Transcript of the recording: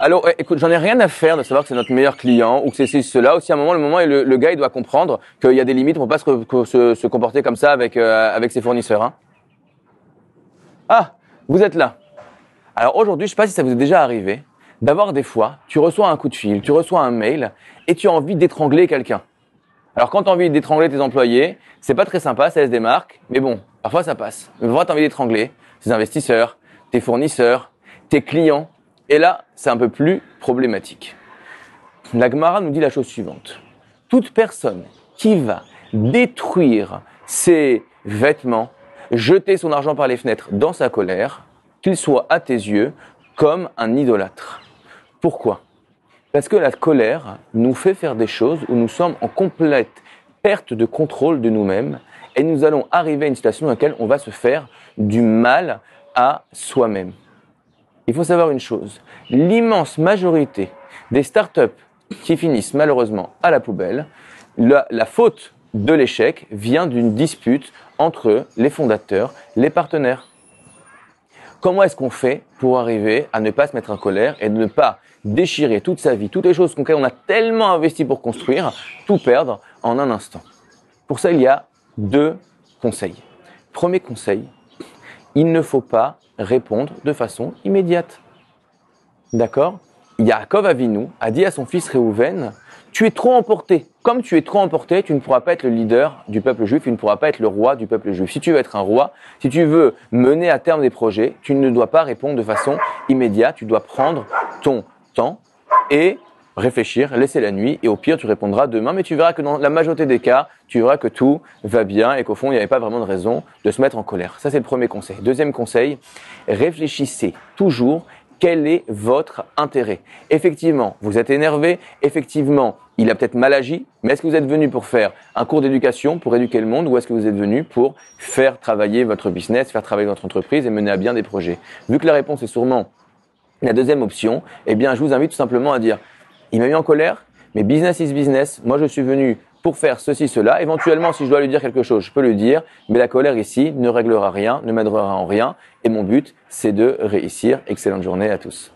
Alors, écoute, j'en ai rien à faire de savoir que c'est notre meilleur client ou que c'est cela. Aussi, à un moment, le gars, il doit comprendre qu'il y a des limites. On ne peut pas se comporter comme ça avec ses fournisseurs. Hein. Ah, vous êtes là. Alors aujourd'hui, je ne sais pas si ça vous est déjà arrivé d'avoir des fois, tu reçois un coup de fil, tu reçois un mail et tu as envie d'étrangler quelqu'un. Alors quand tu as envie d'étrangler tes employés, c'est pas très sympa, ça laisse des marques, mais bon, parfois ça passe. Mais parfois tu as envie d'étrangler tes investisseurs, tes fournisseurs, tes clients. Et là, c'est un peu plus problématique. La Gemara nous dit la chose suivante. Toute personne qui va détruire ses vêtements, jeter son argent par les fenêtres dans sa colère, qu'il soit à tes yeux comme un idolâtre. Pourquoi ? Parce que la colère nous fait faire des choses où nous sommes en complète perte de contrôle de nous-mêmes et nous allons arriver à une situation dans laquelle on va se faire du mal à soi-même. Il faut savoir une chose, l'immense majorité des startups qui finissent malheureusement à la poubelle, la faute de l'échec vient d'une dispute entre les fondateurs, les partenaires. Comment est-ce qu'on fait pour arriver à ne pas se mettre en colère et de ne pas déchirer toute sa vie, toutes les choses qu'on a tellement investi pour construire, tout perdre en un instant? Pour ça, il y a 2 conseils. Premier conseil, il ne faut pas répondre de façon immédiate. D'accord ? Yaakov Avinu a dit à son fils Réhouven, tu es trop emporté. Comme tu es trop emporté, tu ne pourras pas être le leader du peuple juif, tu ne pourras pas être le roi du peuple juif. Si tu veux être un roi, si tu veux mener à terme des projets, tu ne dois pas répondre de façon immédiate, tu dois prendre ton temps et réfléchir, laisser la nuit, et au pire, tu répondras demain, mais tu verras que dans la majorité des cas, tu verras que tout va bien et qu'au fond, il n'y avait pas vraiment de raison de se mettre en colère. Ça, c'est le premier conseil. Deuxième conseil, réfléchissez toujours quel est votre intérêt. Effectivement, vous êtes énervé, effectivement, il a peut-être mal agi, mais est-ce que vous êtes venu pour faire un cours d'éducation, pour éduquer le monde, ou est-ce que vous êtes venu pour faire travailler votre business, faire travailler votre entreprise et mener à bien des projets? Vu que la réponse est sûrement la deuxième option, eh bien, je vous invite tout simplement à dire il m'a mis en colère, mais business is business. Moi, je suis venu pour faire ceci, cela. Éventuellement, si je dois lui dire quelque chose, je peux le dire. Mais la colère ici ne réglera rien, ne m'aidera en rien. Et mon but, c'est de réussir. Excellente journée à tous.